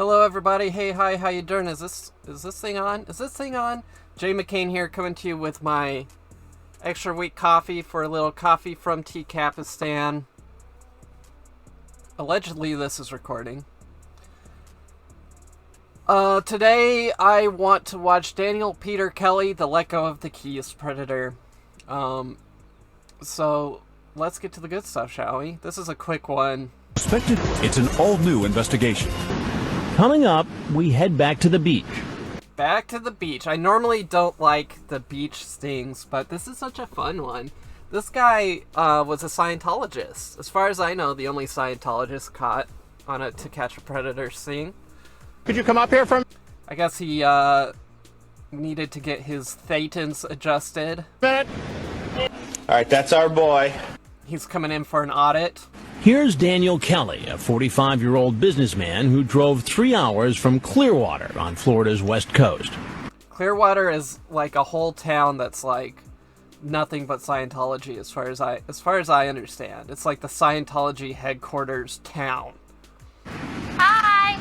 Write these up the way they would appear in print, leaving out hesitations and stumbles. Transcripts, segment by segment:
Hello everybody, hey, hi, how you doing? Is this thing on? Is this thing on? Jay McCain here, coming to you with my extra week coffee for a little coffee from TCAPs. Allegedly this is recording. Today I want to watch Daniel Peter Kelly, The Let Go of the Keys Predator. So let's get to the good stuff, shall we? This is a quick one. It's an all-new investigation. Coming up, we head back to the beach. Back to the beach. I normally don't like the beach stings, but this is such a fun one. This guy was a Scientologist. As far as I know, the only Scientologist caught on a To Catch a Predator sting. Could you come up here from... I guess he needed to get his thetans adjusted. Minute. All right, that's our boy. He's coming in for an audit. Here's Daniel Kelly, a 45-year-old businessman who drove 3 hours from Clearwater on Florida's west coast. Clearwater is like a whole town that's like nothing but Scientology as far as I understand. It's like the Scientology headquarters town. Hi.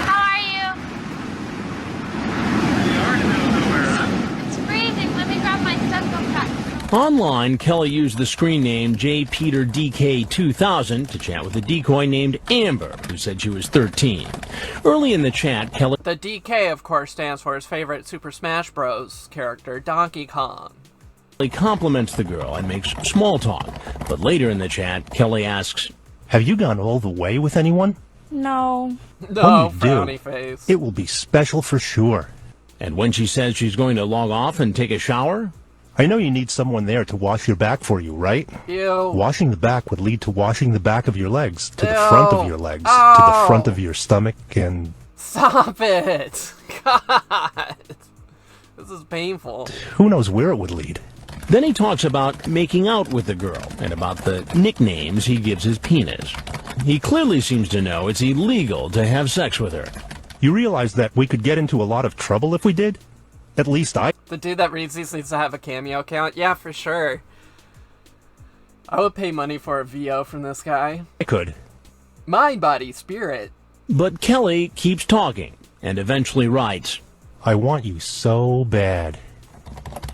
How are you? It's freezing. Let me grab my stethoscope pack. Online, Kelly used the screen name JPeterDK2000 to chat with a decoy named Amber, who said she was 13. Early in the chat, Kelly... The DK, of course, stands for his favorite Super Smash Bros. Character, Donkey Kong. Kelly compliments the girl and makes small talk. But later in the chat, Kelly asks, "Have you gone all the way with anyone?" No. No, When you frowny do, face. it will be special for sure. And when she says she's going to log off and take a shower... I know you need someone there to wash your back for you, right? Ew. Washing the back would lead to washing the back of your legs, to the Ew. front of your legs, to the front of your stomach, and... Stop it! God! This is painful. who knows where it would lead. Then he talks about making out with the girl and about the nicknames he gives his penis. He clearly seems to know it's illegal to have sex with her. You realize that we could get into a lot of trouble if we did? At least I... The dude that reads these needs to have a cameo account? Yeah, for sure. I would pay money for a VO from this guy. could. Mind, body, spirit. But Kelly keeps talking and eventually writes, I want you so bad.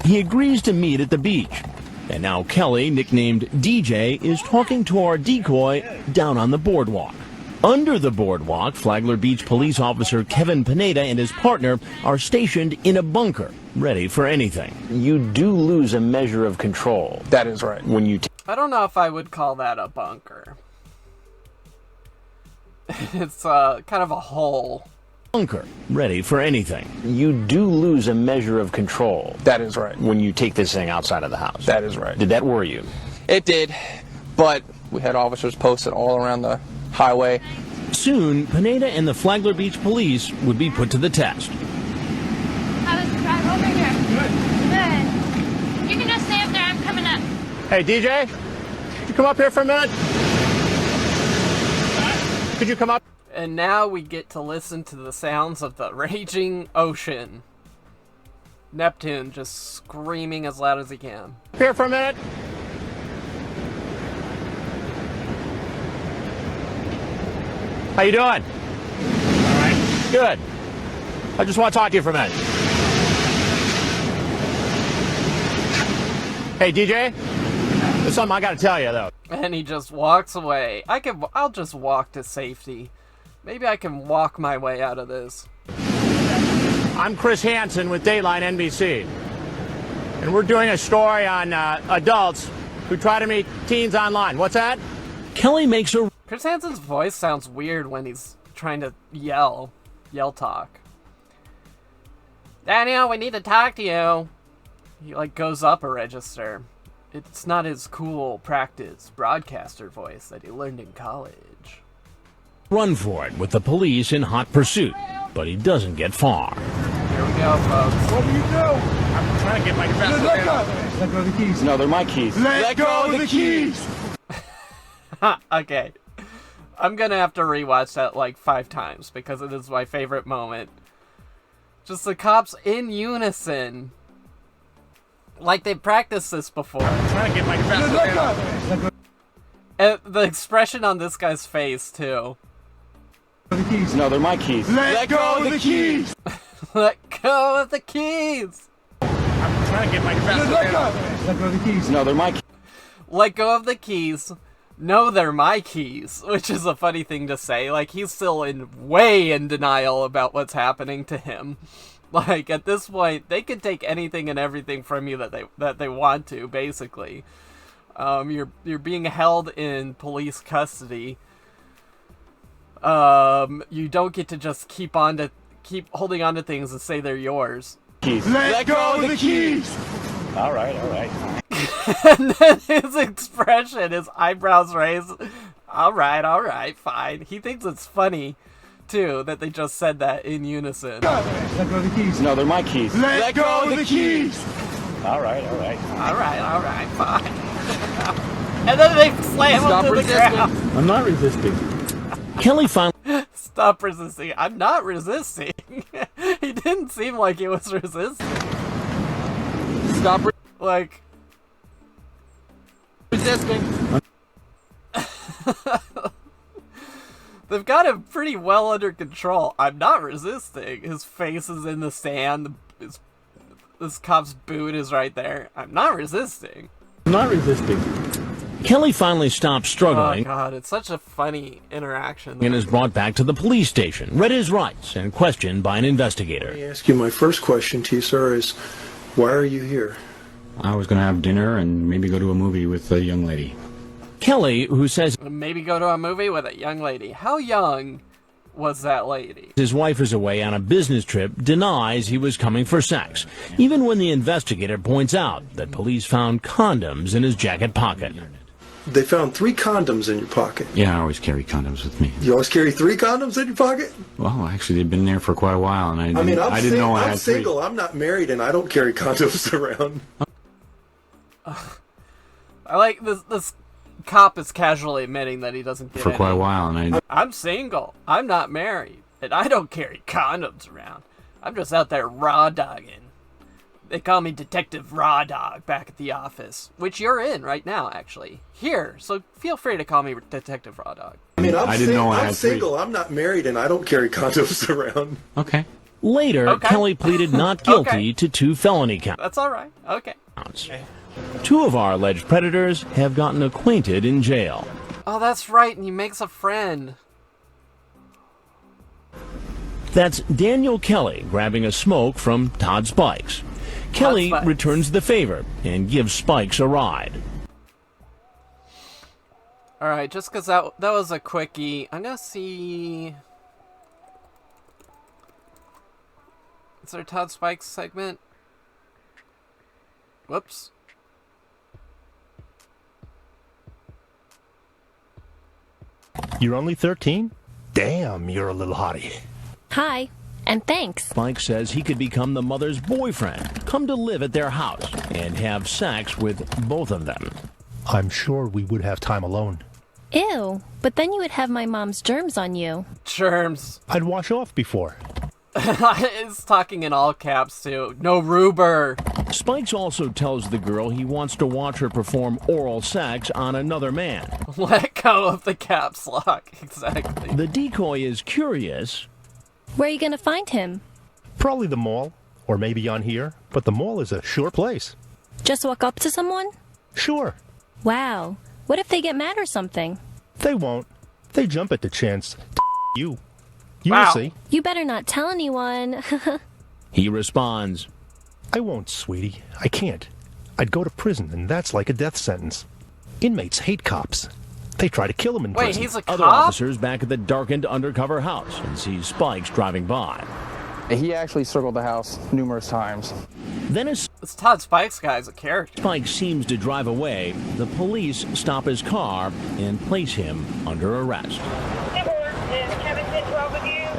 he agrees to meet at the beach. And now Kelly, nicknamed DJ, is talking to our decoy down on the boardwalk. Under the boardwalk, Flagler Beach police officer Kevin Pineda and his partner are stationed in a bunker, ready for anything. You do lose a measure of control. That is right. When you I don't know if I would call that a bunker. It's kind of a hole. bunker, ready for anything. You do lose a measure of control. That is right. When you take this thing outside of the house. That is right. Did that worry you? It did, but we had officers posted all around the highway. Soon, Pineda and the Flagler Beach police would be put to the test. How was the drive over here? Good. You can just stay up there. I'm coming up. Hey, DJ, could you come up here for a minute? Could you come up? And now we get to listen to the sounds of the raging ocean. Neptune just screaming as loud as he can. Here for a minute? How you doing? All right. Good. I just want to talk to you for a minute. Hey, DJ, there's something I got to tell you, though. And he just walks away. I'll just walk to safety. Maybe I can walk my way out of this. I'm Chris Hansen with Dateline NBC. And we're doing a story on adults who try to meet teens online. What's that? Kelly makes a Chris Hansen's voice sounds weird when he's trying to yell talk. Daniel, we need to talk to you. He like goes up a register. It's not his cool practice broadcaster voice that he learned in college. run for it with the police in hot pursuit, but he doesn't get far. Here we go, folks. What do you do? I'm trying to get my best. Let go. Let go of the keys. No, they're my keys. Let go of the keys. Okay. I'm gonna have to rewatch that like 5 times because it is my favorite moment. Just the cops in unison. Like they practiced this before. I'm trying to get my best. Let go. And the expression on this guy's face, too. The keys. No, they're my keys. Let go of the keys. Let go of the keys. I'm trying to get my best. Let go of the keys. No, they're my keys. Let go of the keys. No, they're my keys, which is a funny thing to say. Like, he's still way in denial about what's happening to him. Like, at this point, they could take anything and everything from you that they want to, basically. You're being held in police custody. You don't get to just keep holding on to things and say they're yours. Keys. Let go of the keys. All right. And then his expression, his eyebrows raised. All right, fine. He thinks it's funny, too, that they just said that in unison. Let go of the keys. No, they're my keys. Let go of the keys. All right. All right, fine. And then they slam him to the ground. I'm not resisting. Kelly finally Stop resisting. I'm not resisting. He didn't seem like he was resisting. Stop Like, resisting. they've got him pretty well under control. I'm not resisting. His face is in the sand. This cop's boot is right there. I'm not resisting. I'm not resisting. Kelly finally stops Oh struggling god, it's such a funny interaction. and is brought back to the police station, read his rights, and questioned by an investigator. Let me ask you, my first question to you, sir, is why are you here? I was going to have dinner and maybe go to a movie with a young lady. Kelly, who says Maybe go to a movie with a young lady. How young was that lady? his wife is away on a business trip, denies he was coming for sex, even when the investigator points out that police found condoms in his jacket pocket. They found 3 condoms in your pocket. Yeah, I always carry condoms with me. You always carry 3 condoms in your pocket? Well, actually, they've been there for quite a while, and I didn't know I I'm had single. 3. I'm not married, and I don't carry condoms around. I like this cop is casually admitting that he doesn't get For quite a any. while, and I'm single. I'm not married. And I don't carry condoms around. I'm just out there raw dogging. They call me Detective Raw Dog back at the office, which you're in right now, actually. Here, so feel free to call me Detective Raw Dog. I mean, I didn't know I I'm had 3. single. I'm not married, and I don't carry condoms around. Okay. Later, Okay. Kelly pleaded not guilty Okay. to 2 felony counts. That's all right. Okay. 2 of our alleged predators have gotten acquainted in jail. Oh, that's right, and he makes a friend. That's Daniel Kelly grabbing a smoke from Todd Spikes. Kelly Spikes. returns the favor and gives Spikes a ride. All right, just because that was a quickie, I'm gonna see. Is there a Todd Spikes segment? Whoops. You're only 13? Damn, you're a little hottie. Hi, and thanks. Spike says he could become the mother's boyfriend, come to live at their house, and have sex with both of them. I'm sure we would have time alone. Ew, but then you would have my mom's germs on you. Germs. I'd wash off before. It's talking in all caps, too. No Ruber. Spikes also tells the girl he wants to watch her perform oral sex on another man. Let go of the caps lock. Exactly. The decoy is curious. Where are you going to find him? Probably the mall, or maybe on here, but the mall is a sure place. Just walk up to someone? Sure. Wow. What if they get mad or something? They won't. They jump at the chance to you. You Wow. will see. You better not tell anyone. He responds, I won't, sweetie. I can't. I'd go to prison, and that's like a death sentence. Inmates hate cops. They try to kill them in Wait, prison. he's a other cop? officers back at the darkened undercover house and sees Spikes driving by. He actually circled the house numerous times. Then as This Todd Spikes guy's a character. Spike seems to drive away, the police stop his car and place him under arrest.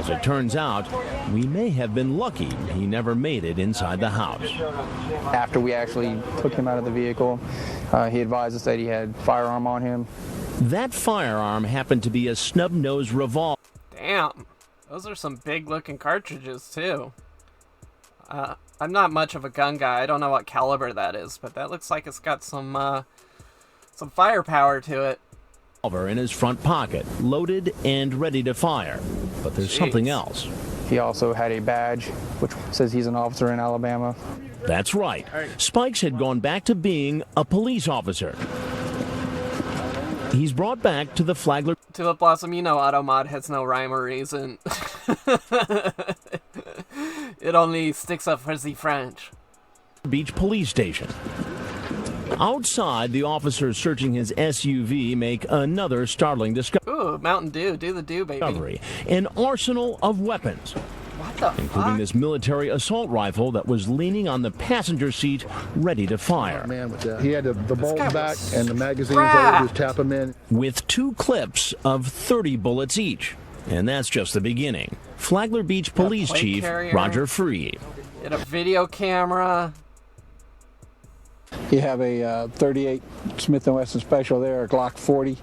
As it turns out, we may have been lucky he never made it inside the house. After we actually took him out of the vehicle, he advised us that he had firearm on him. That firearm happened to be a snub-nosed revolver. Damn. Those are some big-looking cartridges, too. I'm not much of a gun guy. I don't know what caliber that is, but that looks like it's got some firepower to it. revolver in his front pocket, loaded and ready to fire. But there's something else. He also had a badge which says he's an officer in Alabama. That's right. Spikes had gone back to being a police officer. He's brought back to the Flagler. Tulip Blossom, you know Automod has no rhyme or reason. It only sticks up for the French. Beach Police Station. Outside, the officers searching his SUV make another startling discovery. Ooh, Mountain Dew. Do the Dew, baby. An arsenal of weapons. What the including fuck? this military assault rifle that was leaning on the passenger seat, ready to fire. Man with that. He had the bolt back and the magazines strapped. over, just tap them in. With 2 clips of 30 bullets each. And that's just the beginning. Flagler Beach Police plate Chief carrier. Roger Free. Get a video camera. You have a 38 Smith & Wesson Special there, a Glock 40.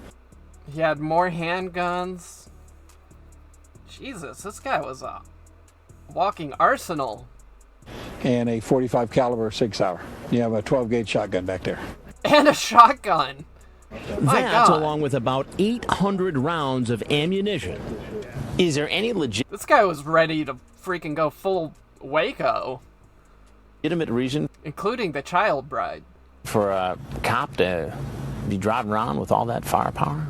He had more handguns. Jesus, this guy was a walking arsenal. And a 45 caliber 6-hour. You have a 12-gauge shotgun back there. And a shotgun. My That's God. along with about 800 rounds of ammunition. Is there any This guy was ready to freaking go full Waco. Legitimate reason, including the child bride, for a cop to be driving around with all that firepower?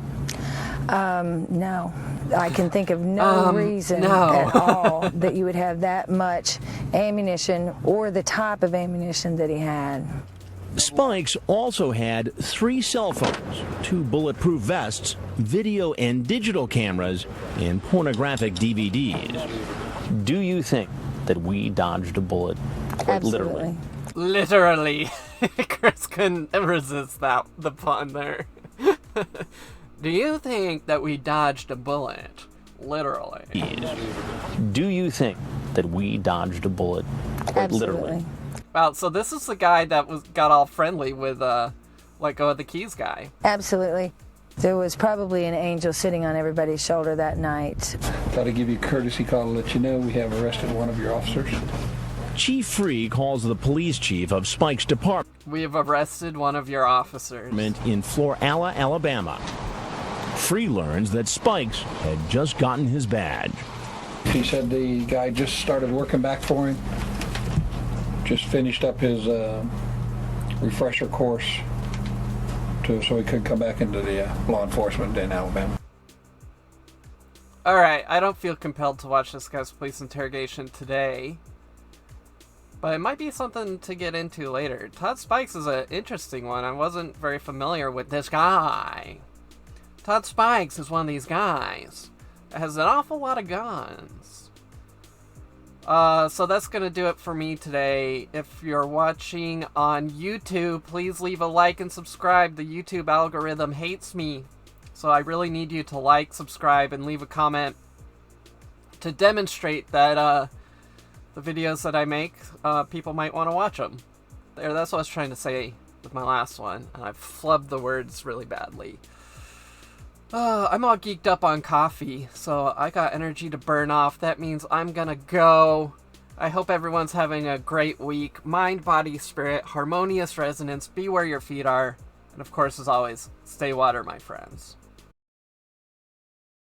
No. I can think of no reason at all that you would have that much ammunition or the type of ammunition that he had. Spikes also had 3 cell phones, 2 bulletproof vests, video and digital cameras, and pornographic DVDs. Do you think that we dodged a bullet? Quite Absolutely. Literally. Chris couldn't resist the pun there. Do you think that we dodged a bullet? Literally. Do you think that we dodged a bullet? Quite Absolutely. literally. Wow, so this is the guy that got all friendly with Let Go of the Keys guy. Absolutely. There was probably an angel sitting on everybody's shoulder that night. Thought I'd give you a courtesy call to let you know we have arrested one of your officers. Chief Free calls the police chief of Spike's department We have arrested one of your officers. in Florala, Alabama. Free learns that Spikes had just gotten his badge. He said the guy just started working back for him. Just finished up his refresher course so he could come back into the law enforcement in Alabama. Alright, I don't feel compelled to watch this guy's police interrogation today. But it might be something to get into later. Todd Spikes is an interesting one. I wasn't very familiar with this guy. Todd Spikes is one of these guys that has an awful lot of guns. So that's going to do it for me today. If you're watching on YouTube, please leave a like and subscribe. The YouTube algorithm hates me. So I really need you to like, subscribe, and leave a comment to demonstrate that the videos that I make, people might want to watch them. That's what I was trying to say with my last one, and I've flubbed the words really badly. I'm all geeked up on coffee, so I got energy to burn off. That means I'm gonna go. I hope everyone's having a great week. Mind, body, spirit, harmonious resonance. Be where your feet are. And of course, as always, stay water, my friends.